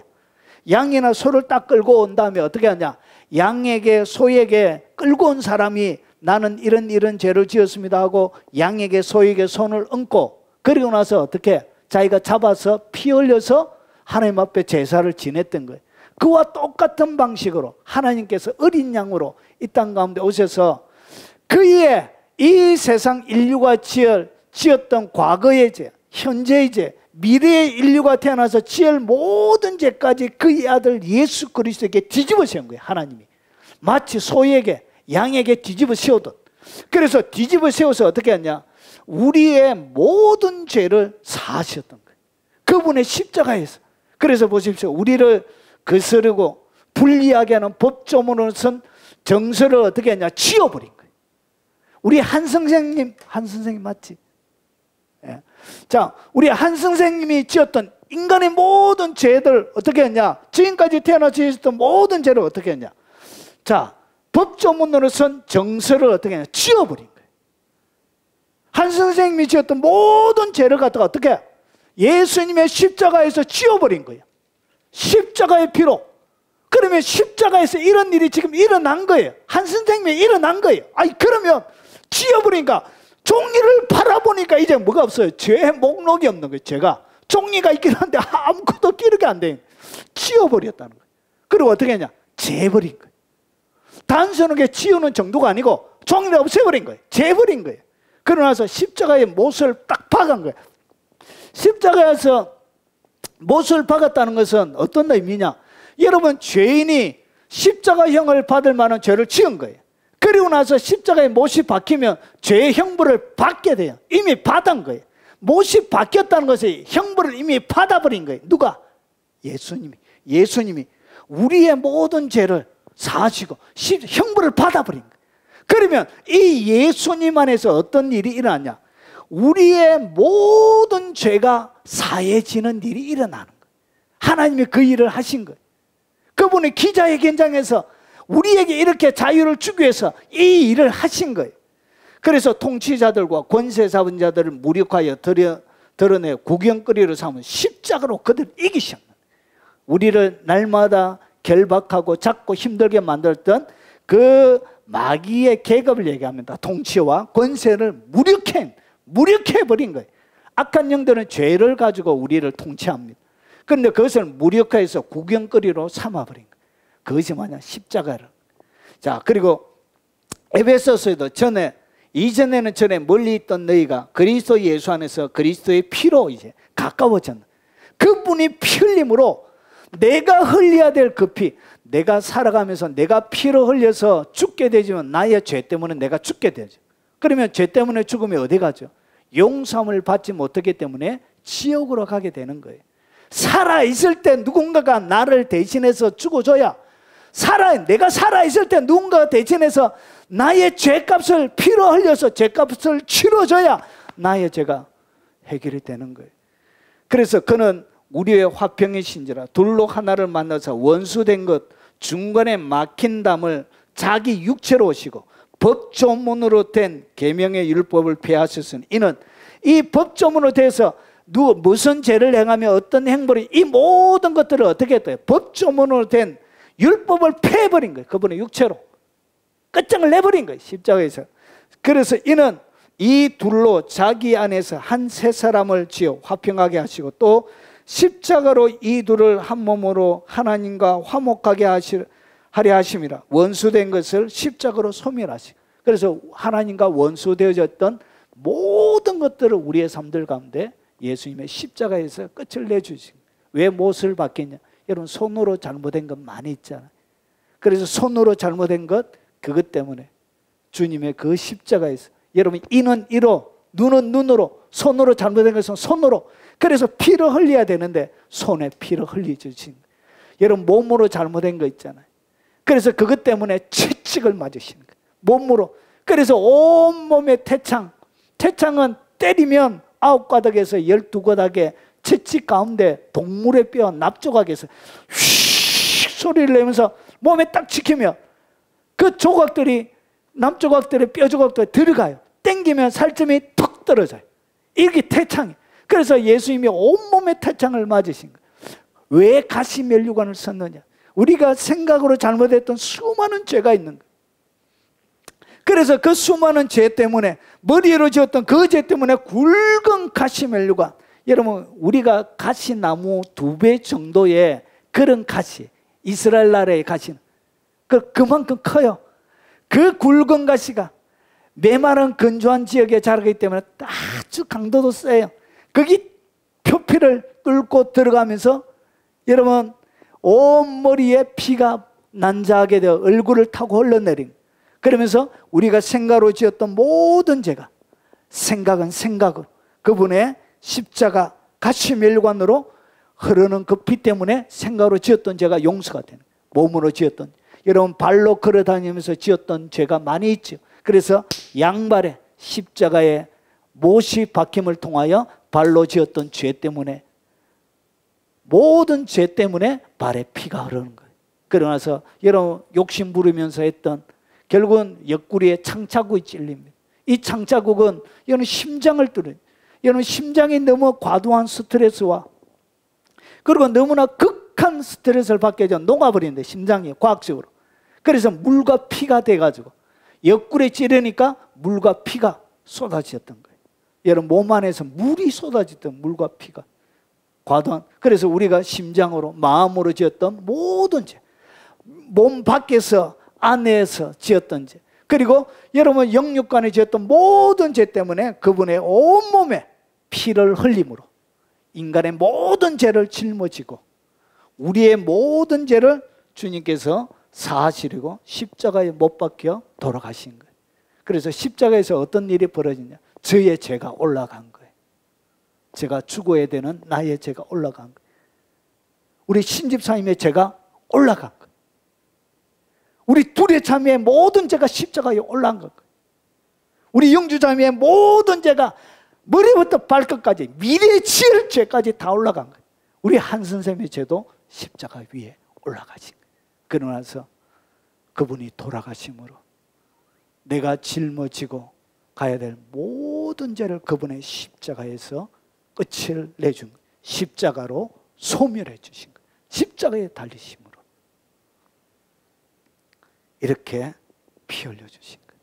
A: 양이나 소를 딱 끌고 온 다음에 어떻게 하냐? 양에게, 소에게 끌고 온 사람이 나는 이런 죄를 지었습니다 하고 양에게, 소에게 손을 얹고, 그리고 나서 어떻게? 자기가 잡아서 피 흘려서 하나님 앞에 제사를 지냈던 거예요. 그와 똑같은 방식으로 하나님께서 어린 양으로 이 땅 가운데 오셔서 그의 이 세상 인류가 지었던 과거의 죄, 현재의 죄, 미래의 인류가 태어나서 지을 모든 죄까지 그의 아들 예수 그리스도에게 뒤집어 씌운 거예요. 하나님이 마치 소에게, 양에게 뒤집어 씌우듯. 그래서 뒤집어 씌워서 어떻게 했냐? 우리의 모든 죄를 사하셨던 거예요. 그분의 십자가에서. 그래서 보십시오. 우리를 거스르고 불리하게 하는 법조문으로선 정서를 어떻게 했냐? 치워버린 거예요. 우리 한 선생님 맞지? 예. 자, 우리 한 선생님이 지었던 인간의 모든 죄들 어떻게 했냐? 지금까지 태어나 지었던 모든 죄를 어떻게 했냐? 자, 법조문으로선 정서를 어떻게 했냐? 지워버린 거예요. 한 선생님이 지었던 모든 죄를 갖다가 어떻게 해요? 예수님의 십자가에서 지워버린 거예요. 십자가의 피로. 그러면 십자가에서 이런 일이 지금 일어난 거예요. 한 선생님이 일어난 거예요. 아니, 그러면 지워버리니까 종이를 바라보니까 이제 뭐가 없어요? 죄의 목록이 없는 거예요. 죄가. 종이가 있긴 한데 아무것도 기록이 안 돼요. 지워버렸다는 거예요. 그리고 어떻게 했냐? 재버린 거예요. 단순하게 지우는 정도가 아니고 종이를 없애버린 거예요. 재버린 거예요. 그러고 나서 십자가에 못을 딱 박은 거예요. 십자가에서 못을 박았다는 것은 어떤 의미냐? 여러분, 죄인이 십자가형을 받을 만한 죄를 지은 거예요. 그리고 나서 십자가에 못이 박히면 죄의 형벌을 받게 돼요. 이미 받은 거예요. 못이 박혔다는 것이 형벌을 이미 받아버린 거예요. 누가? 예수님이 우리의 모든 죄를 사하시고 형벌을 받아버린 거예요. 그러면 이 예수님 안에서 어떤 일이 일어났냐? 우리의 모든 죄가 사해지는 일이 일어나는 거예요. 하나님이 그 일을 하신 거예요. 그분이 기자회견장에서 우리에게 이렇게 자유를 주기 위해서 이 일을 하신 거예요. 그래서 통치자들과 권세 잡은 자들을 무력하여 드러내 구경거리로 삼은 십자가로 그들을 이기셨는, 우리를 날마다 결박하고 잡고 힘들게 만들었던 그 마귀의 계급을 얘기합니다. 통치와 권세를 무력해버린 거예요. 악한 영들은 죄를 가지고 우리를 통치합니다. 그런데 그것을 무력화해서 구경거리로 삼아버린 거예요. 그것이 뭐냐? 십자가를. 자, 그리고 에베소서에도 이전에는 멀리 있던 너희가 그리스도 예수 안에서 그리스도의 피로 이제 가까워졌나. 그분이 피 흘림으로 내가 흘려야 될 그 피, 내가 살아가면서 내가 피로 흘려서 죽게 되지만 나의 죄 때문에 내가 죽게 되죠. 그러면 죄 때문에 죽으면 어디 가죠? 용서함을 받지 못하기 때문에 지옥으로 가게 되는 거예요. 살아있을 때 누군가가 나를 대신해서 죽어줘야, 내가 살아있을 때 누군가가 대신해서 나의 죄값을 피로 흘려서 죄값을 치러줘야 나의 죄가 해결이 되는 거예요. 그래서 그는 우리의 화평이신지라 둘로 하나를 만나서 원수된 것 중간에 막힌 담을 자기 육체로 오시고 법조문으로 된 계명의 율법을 폐하셨으니 이는 이 법조문으로 돼서 무슨 죄를 행하며 어떤 행보를, 이 모든 것들을 어떻게 했대요? 법조문으로 된 율법을 폐해버린 거예요. 그분의 육체로 끝장을 내버린 거예요. 십자가에서. 그래서 이는 이 둘로 자기 안에서 한 세 사람을 지어 화평하게 하시고 또 십자가로 이 둘을 한 몸으로 하나님과 화목하게 하려 하심이라. 원수된 것을 십자가로 소멸하시고, 그래서 하나님과 원수되어졌던 모든 것들을 우리의 삶들 가운데 예수님의 십자가에서 끝을 내주신. 왜 못을 박겠냐? 여러분, 손으로 잘못된 것 많이 있잖아요. 그래서 손으로 잘못된 것, 그것 때문에 주님의 그 십자가에서 여러분, 이는 이로, 눈은 눈으로, 손으로 잘못된 것은 손으로, 그래서 피를 흘려야 되는데 손에 피를 흘려주신. 여러분, 몸으로 잘못된 거 있잖아요. 그래서 그것 때문에 채찍을 맞으시는 거예요. 몸으로. 그래서 온몸에 태창은 때리면 9가닥에서 12가닥에 채찍 가운데 동물의 뼈 납조각에서 휙 소리를 내면서 몸에 딱 지키면 그 조각들이, 납조각들의 뼈 조각들이 들어가요. 땡기면 살점이 툭 떨어져요. 이게 태창이. 그래서 예수님이 온몸에 태창을 맞으신 거예요. 왜 가시면류관을 썼느냐? 우리가 생각으로 잘못했던 수많은 죄가 있는 거예요. 그래서 그 수많은 죄 때문에, 머리로 지었던 그 죄 때문에 굵은 가시면류관, 여러분, 우리가 가시나무 2배 정도의 그런 가시, 이스라엘 나라의 가시는 그만큼 커요. 그 굵은 가시가 메마른 건조한 지역에 자라기 때문에 아주 강도도 세요. 거기 표피를 뚫고 들어가면서 여러분 온 머리에 피가 난자하게 되어 얼굴을 타고 흘러내린, 그러면서 우리가 생각으로 지었던 모든 죄가 생각은 생각으로 그분의 십자가 가시면류관으로 흐르는 그 피 때문에 생각으로 지었던 죄가 용서가 되는, 몸으로 지었던, 여러분 발로 걸어다니면서 지었던 죄가 많이 있죠. 그래서 양발에 십자가에 못이 박힘을 통하여 발로 지었던 죄 때문에, 모든 죄 때문에 발에 피가 흐르는 거예요. 그러나서 여러분 욕심 부리면서 했던, 결국은 옆구리에 창자국이 찔립니다. 이 창자국은 여러분 심장을 뚫어요. 여러분 심장이 너무 과도한 스트레스와, 그리고 너무나 극한 스트레스를 받게 되면 녹아버리는데, 심장이 과학적으로. 그래서 물과 피가 돼가지고 옆구리에 찌르니까 물과 피가 쏟아졌던 거예요. 여러분 몸 안에서 물이 쏟아졌던, 물과 피가 과도한. 그래서 우리가 심장으로, 마음으로 지었던 모든 죄, 몸 밖에서 안에서 지었던 죄, 그리고 여러분 영육간에 지었던 모든 죄 때문에 그분의 온몸에 피를 흘림으로 인간의 모든 죄를 짊어지고 우리의 모든 죄를 주님께서 사하시려고 십자가에 못 박혀 돌아가신 거예요. 그래서 십자가에서 어떤 일이 벌어지냐, 저의 죄가 올라간 거예요. 제가 죽어야 되는 나의 죄가 올라간 거예요. 우리 신집사님의 죄가 올라간 거예요. 우리 둘의 자매의 모든 죄가 십자가에 올라간 거예요. 우리 영주자매의 모든 죄가 머리부터 발끝까지, 미래 지을 죄까지 다 올라간 거예요. 우리 한 선생님의 죄도 십자가 위에 올라가신 거예요. 그러나서 그분이 돌아가심으로 내가 짊어지고 가야 될 모든 죄를 그분의 십자가에서 끝을 내준 거예요. 십자가로 소멸해 주신 거예요. 십자가에 달리심으로 이렇게 피 흘려 주신 거예요.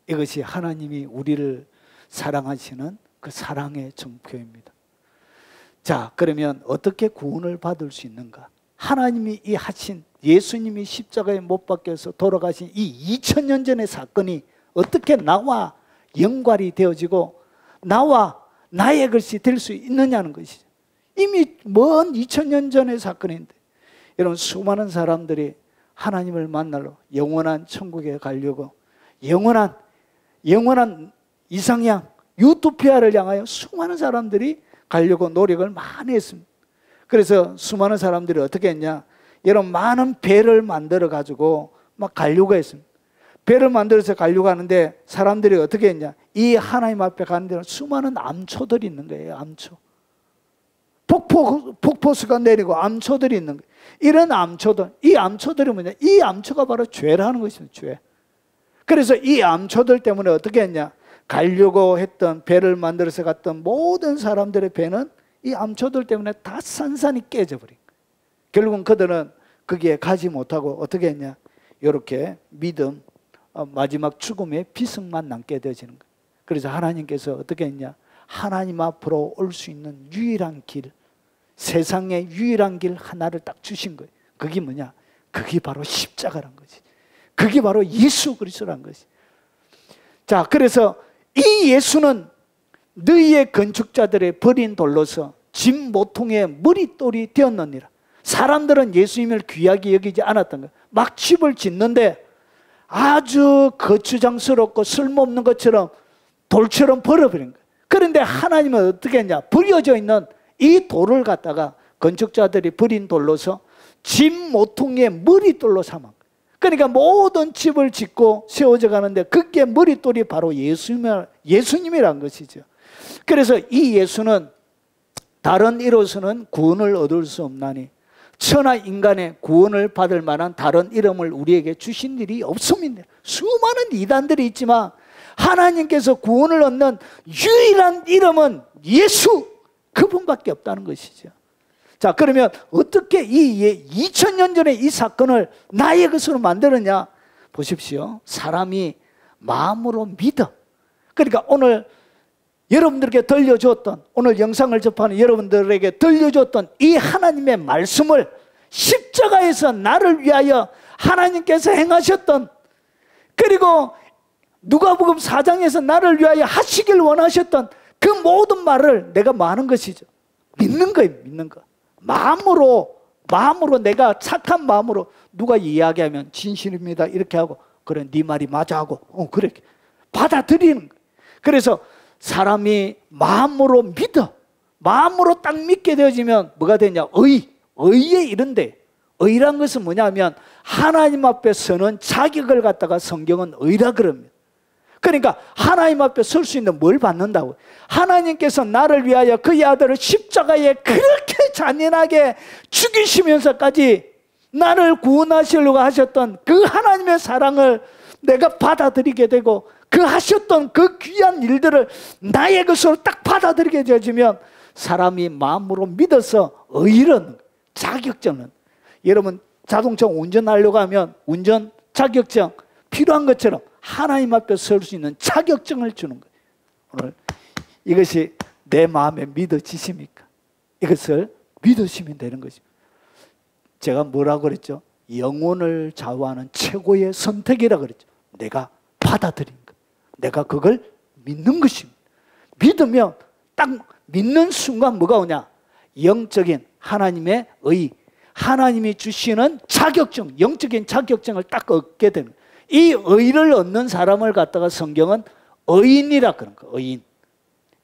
A: 이것이 하나님이 우리를 사랑하시는 그 사랑의 증표입니다. 자, 그러면 어떻게 구원을 받을 수 있는가? 하나님이 이 하신, 예수님이 십자가에 못 박혀서 돌아가신 이 2000년 전의 사건이 어떻게 나와 연관이 되어지고 나와 나의 것이 될 수 있느냐는 것이죠. 이미 먼 2000년 전의 사건인데, 여러분 수많은 사람들이 하나님을 만나러 영원한 천국에 가려고 영원한 이상향 유토피아를 향하여 수많은 사람들이 가려고 노력을 많이 했습니다. 그래서 수많은 사람들이 어떻게 했냐, 여러분 많은 배를 만들어 가지고 막 가려고 했습니다. 배를 만들어서 가려고 하는데 사람들이 어떻게 했냐, 이 하나님 앞에 가는 데는 수많은 암초들이 있는 거예요. 암초, 폭포수가 내리고 암초들이 있는 거예요. 이런 암초들, 이 암초들이 뭐냐, 이 암초가 바로 죄라는 것입니다. 죄. 그래서 이 암초들 때문에 어떻게 했냐, 가려고 했던, 배를 만들어서 갔던 모든 사람들의 배는 이 암초들 때문에 다 산산이 깨져버린 거예요. 결국은 그들은 거기에 가지 못하고 어떻게 했냐, 이렇게 믿음, 마지막 죽음의 비석만 남게 되어지는 거예요. 그래서 하나님께서 어떻게 했냐, 하나님 앞으로 올 수 있는 유일한 길, 세상의 유일한 길 하나를 딱 주신 거예요. 그게 뭐냐, 그게 바로 십자가란 거지. 그게 바로 예수 그리스도란 것이. 자, 그래서 이 예수는 너희의 건축자들의 버린 돌로서 짐 모퉁이의 머릿돌이 되었느니라. 사람들은 예수님을 귀하게 여기지 않았던 거예요. 막 집을 짓는데 아주 거추장스럽고 쓸모없는 것처럼 돌처럼 버려버린 거예요. 그런데 하나님은 어떻게 했냐, 버려져 있는 이 돌을 갖다가 건축자들이 버린 돌로서 짐 모퉁이의 머릿돌로 삼은 거예요. 그러니까 모든 집을 짓고 세워져 가는데 그게 머릿돌이 바로 예수님이란 것이죠. 그래서 이 예수는 다른 이로서는 구원을 얻을 수 없나니 천하 인간의 구원을 받을 만한 다른 이름을 우리에게 주신 일이 없습니다. 수많은 이단들이 있지만 하나님께서 구원을 얻는 유일한 이름은 예수, 그분밖에 없다는 것이죠. 자, 그러면 어떻게 이 2000년 전에 이 사건을 나의 것으로 만들었냐? 보십시오. 사람이 마음으로 믿어. 그러니까 오늘 여러분들에게 들려줬던, 오늘 영상을 접하는 여러분들에게 들려줬던 이 하나님의 말씀을 십자가에서 나를 위하여 하나님께서 행하셨던, 그리고 누가복음 4장에서 나를 위하여 하시길 원하셨던 그 모든 말을 내가 많은 것이죠. 믿는 거예요. 믿는 거. 마음으로 내가 착한 마음으로 누가 이야기하면 진실입니다 이렇게 하고, 그래 네 말이 맞아 하고 그렇게 받아들이는 거예요. 그래서 사람이 마음으로 믿어, 마음으로 딱 믿게 되어지면 뭐가 되냐, 의에 이른데, 의란 것은 뭐냐면 하나님 앞에 서는 자격을 갖다가 성경은 의라 그럽니다. 그러니까 하나님 앞에 설 수 있는 뭘 받는다고? 하나님께서 나를 위하여 그의 아들을 십자가에 그렇게 잔인하게 죽이시면서까지 나를 구원하시려고 하셨던 그 하나님의 사랑을 내가 받아들이게 되고, 그 하셨던 그 귀한 일들을 나의 것으로 딱 받아들이게 되어지면 사람이 마음으로 믿어서 의를, 자격증은, 여러분 자동차 운전하려고 하면 운전 자격증 필요한 것처럼 하나님 앞에 설 수 있는 자격증을 주는 거예요. 오늘 이것이 내 마음에 믿어지십니까? 이것을 믿으시면 되는 것입니다. 제가 뭐라고 그랬죠? 영혼을 좌우하는 최고의 선택이라고 그랬죠. 내가 받아들인 것, 내가 그걸 믿는 것입니다. 믿으면 딱 믿는 순간 뭐가 오냐? 영적인 하나님의 의, 하나님이 주시는 자격증, 영적인 자격증을 딱 얻게 되는 거예요. 이 의를 얻는 사람을 갖다가 성경은 의인이라 그런 거예요. 의인.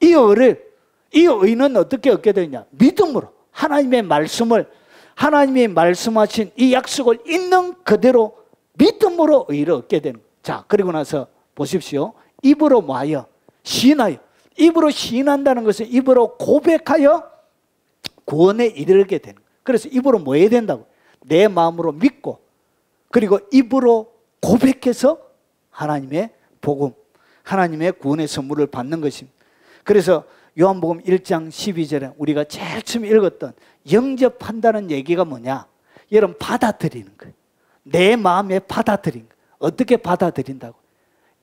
A: 이 의는 어떻게 얻게 되냐? 믿음으로 하나님의 말씀을, 하나님이 말씀하신 이 약속을 있는 그대로 믿음으로 의를 얻게 되는 거예요. 자, 그리고 나서 보십시오. 입으로 뭐하여? 시인하여. 입으로 시인한다는 것은 입으로 고백하여 구원에 이르게 되는 거예요. 그래서 입으로 뭐 해야 된다고? 내 마음으로 믿고, 그리고 입으로 고백해서 하나님의 복음, 하나님의 구원의 선물을 받는 것입니다. 그래서 요한복음 1장 12절에 우리가 제일 처음 읽었던 영접한다는 얘기가 뭐냐? 여러분, 받아들이는 거예요. 내 마음에 받아들인 거예요. 어떻게 받아들인다고?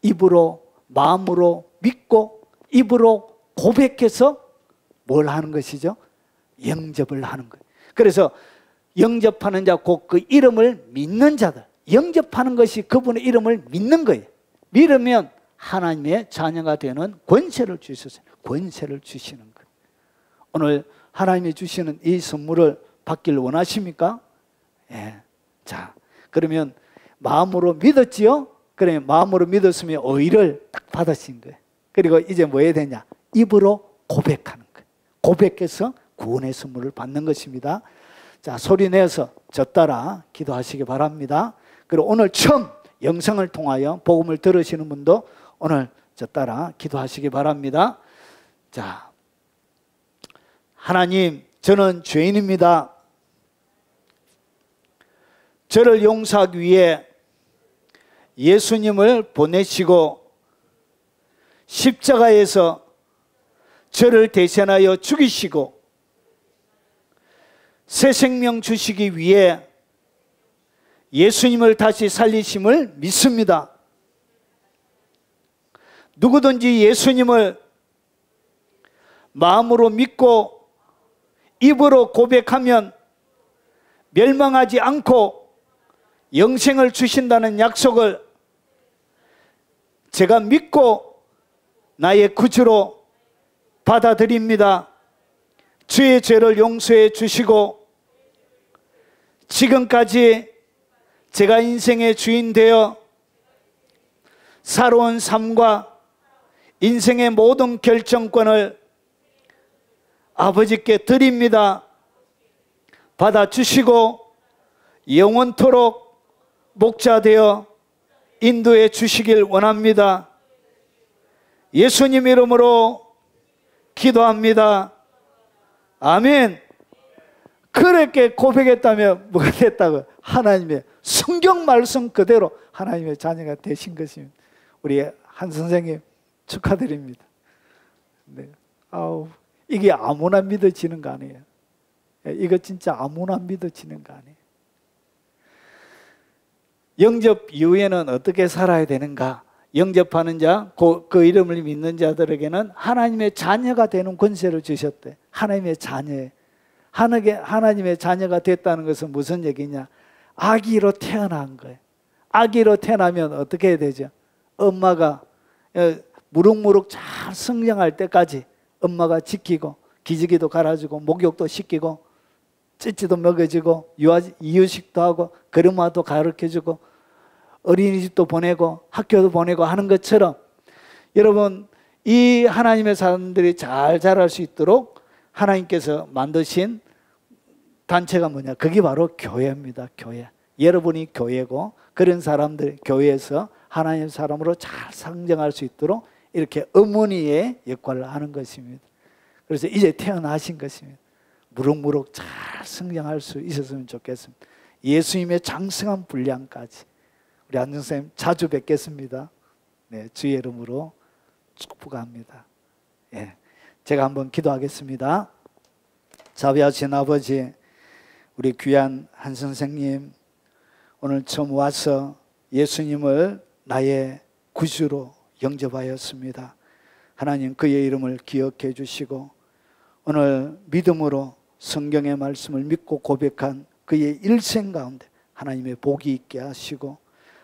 A: 입으로, 마음으로 믿고 입으로 고백해서 뭘 하는 것이죠? 영접을 하는 거예요. 그래서 영접하는 자 곧 그 이름을 믿는 자들, 영접하는 것이 그분의 이름을 믿는 거예요. 믿으면 하나님의 자녀가 되는 권세를 주셔서 권세를 주시는 거예요. 오늘 하나님이 주시는 이 선물을 받기를 원하십니까? 예. 자, 그러면 마음으로 믿었지요? 그러면 마음으로 믿었으면 의를 딱 받으신 거예요. 그리고 이제 뭐 해야 되냐? 입으로 고백하는 거예요. 고백해서 구원의 선물을 받는 것입니다. 자, 소리 내서 저 따라 기도하시기 바랍니다. 그리고 오늘 처음 영상을 통하여 복음을 들으시는 분도 오늘 저 따라 기도하시기 바랍니다. 자, 하나님, 저는 죄인입니다. 저를 용서하기 위해 예수님을 보내시고 십자가에서 저를 대신하여 죽이시고 새 생명 주시기 위해 예수님을 다시 살리심을 믿습니다. 누구든지 예수님을 마음으로 믿고 입으로 고백하면 멸망하지 않고 영생을 주신다는 약속을 제가 믿고 나의 구주로 받아들입니다. 주의 죄를 용서해 주시고 지금까지 제가 인생의 주인 되어 살아온 삶과 인생의 모든 결정권을 아버지께 드립니다. 받아주시고 영원토록 목자 되어 인도해 주시길 원합니다. 예수님 이름으로 기도합니다. 아멘. 그렇게 고백했다면 뭐가 됐다고? 하나님의 성경 말씀 그대로 하나님의 자녀가 되신 것입니다. 우리 한 선생님 축하드립니다. 네. 아우, 이게 아무나 믿어지는 거 아니에요. 이거 진짜 아무나 믿어지는 거 아니에요. 영접 이후에는 어떻게 살아야 되는가? 영접하는 자, 그 이름을 믿는 자들에게는 하나님의 자녀가 되는 권세를 주셨대. 하나님의 자녀. 하나님의 자녀가 됐다는 것은 무슨 얘기냐? 아기로 태어난 거예요. 아기로 태어나면 어떻게 해야 되죠? 엄마가 무럭무럭 잘 성장할 때까지 엄마가 지키고 기저귀도 갈아주고 목욕도 시키고 찌찌도 먹여주고 이유식도 하고 걸음마도 가르쳐주고 어린이집도 보내고 학교도 보내고 하는 것처럼 여러분, 이 하나님의 사람들이 잘 자랄 수 있도록 하나님께서 만드신 단체가 뭐냐? 그게 바로 교회입니다. 교회. 여러분이 교회고 그런 사람들 교회에서 하나님의 사람으로 잘 성장할 수 있도록 이렇게 어머니의 역할을 하는 것입니다. 그래서 이제 태어나신 것입니다. 무럭무럭 잘 성장할 수 있었으면 좋겠습니다. 예수님의 장성한 분량까지 우리 안정선생님 자주 뵙겠습니다. 네, 주의 이름으로 축복합니다. 예, 제가 한번 기도하겠습니다. 자비하신 아버지, 우리 귀한 한 선생님 오늘 처음 와서 예수님을 나의 구주로 영접하였습니다. 하나님 그의 이름을 기억해 주시고 오늘 믿음으로 성경의 말씀을 믿고 고백한 그의 일생 가운데 하나님의 복이 있게 하시고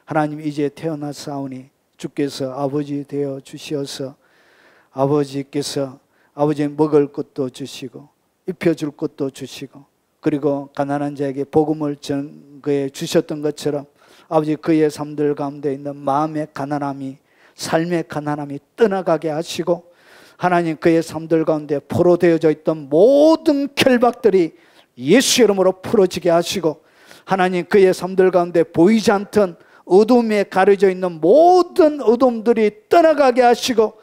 A: 하나님 이제 태어났사오니 주께서 아버지 되어 주시어서 아버지께서 아버지 먹을 것도 주시고 입혀줄 것도 주시고 그리고 가난한 자에게 복음을 전거해 주셨던 것처럼 아버지 그의 삶들 가운데 있는 마음의 가난함이 삶의 가난함이 떠나가게 하시고 하나님 그의 삶들 가운데 포로되어져 있던 모든 결박들이 예수 이름으로 풀어지게 하시고 하나님 그의 삶들 가운데 보이지 않던 어둠에 가려져 있는 모든 어둠들이 떠나가게 하시고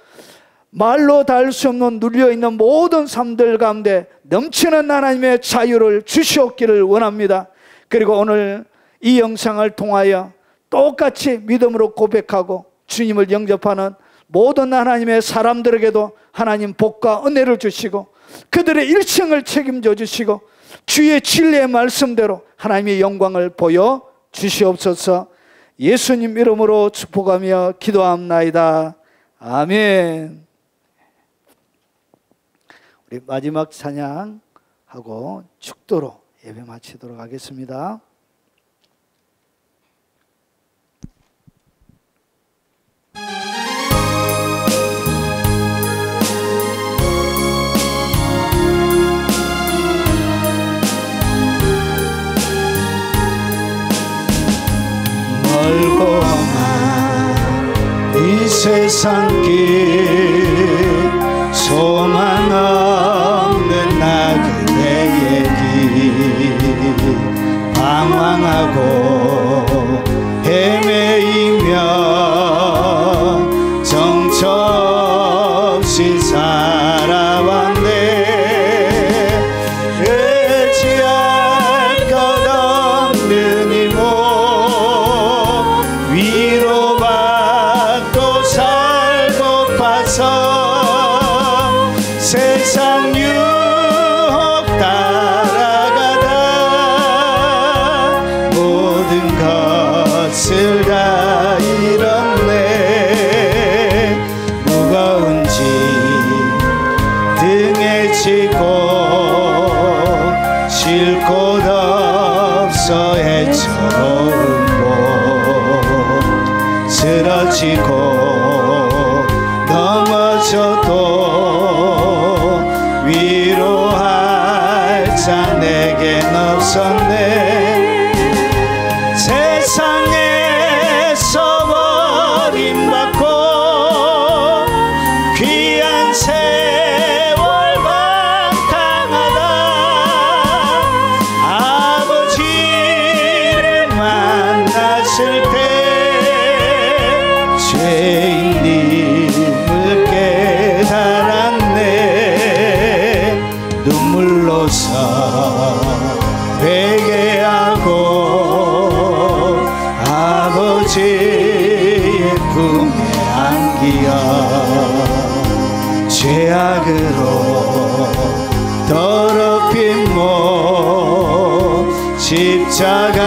A: 말로 다 할 수 없는 눌려있는 모든 삶들 가운데 넘치는 하나님의 자유를 주시옵기를 원합니다. 그리고 오늘 이 영상을 통하여 똑같이 믿음으로 고백하고 주님을 영접하는 모든 하나님의 사람들에게도 하나님 복과 은혜를 주시고 그들의 일생을 책임져 주시고 주의 진리의 말씀대로 하나님의 영광을 보여 주시옵소서. 예수님 이름으로 축복하며 기도합나이다. 아멘. 우리 마지막 찬양하고 축도로 예배 마치도록 하겠습니다.
B: 멀고 험한 이 세상 길 소망 없는 나 그대의 길 방황하고 헤매이며 정처 없이 살아왔네. 의지할 것 없는 이모 위로받고 살고파서 세상 유혹 따라가다 모든 것을 다 잃었네. 무거운 짐 등에 지고 쉴 곳 없어 애처로운 곳 쓰러지고 넘어져도 위로할 자 내겐 없었네. 세상에서 버림받고 귀한 세월 방탕하다 아버지를 만났을 때 죄인님을 깨달았네. 눈물로서 회개하고 아버지의 품에 안기어 죄악으로 더럽힌 몸 십자가에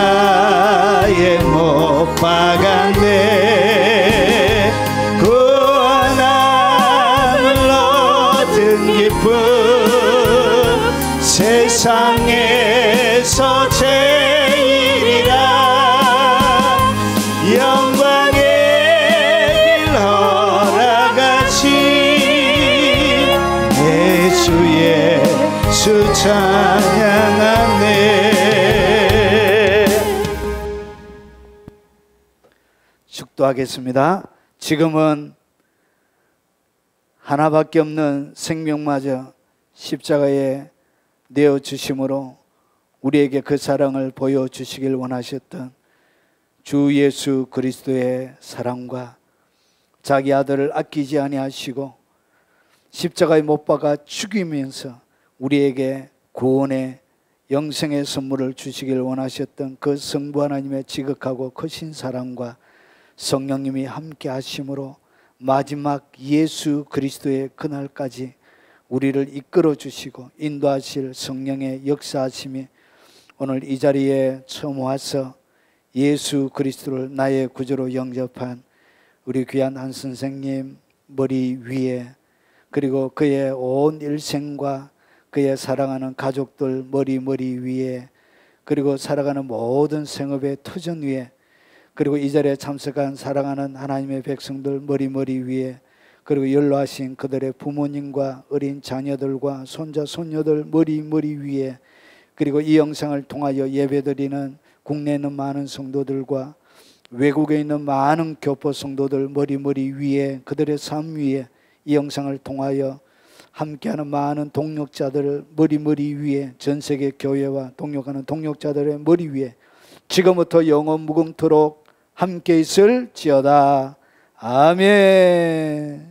B: 못 박았네. 구원함을 얻은 기쁨 세상에서 제일이라 영광의 길 허락하신 예수 예수 찬양하네.
A: 축도하겠습니다. 지금은 하나밖에 없는 생명마저 십자가에 내어주심으로 우리에게 그 사랑을 보여주시길 원하셨던 주 예수 그리스도의 사랑과 자기 아들을 아끼지 아니하시고 십자가에 못 박아 죽이면서 우리에게 구원의 영생의 선물을 주시길 원하셨던 그 성부 하나님의 지극하고 크신 사랑과 성령님이 함께 하심으로 마지막 예수 그리스도의 그날까지 우리를 이끌어 주시고 인도하실 성령의 역사하심이 오늘 이 자리에 처음 와서 예수 그리스도를 나의 구주로 영접한 우리 귀한 한 선생님 머리 위에, 그리고 그의 온 일생과 그의 사랑하는 가족들 머리 위에, 그리고 살아가는 모든 생업의 터전 위에, 그리고 이 자리에 참석한 사랑하는 하나님의 백성들 머리 위에, 그리고 연로하신 그들의 부모님과 어린 자녀들과 손자 손녀들 머리 위에, 그리고 이 영상을 통하여 예배드리는 국내에 있는 많은 성도들과 외국에 있는 많은 교포 성도들 머리 위에, 그들의 삶 위에, 이 영상을 통하여 함께하는 많은 동력자들 머리 위에, 전세계 교회와 동력하는 동력자들의 머리 위에 지금부터 영원 무궁토록 함께 있을지어다. 아멘.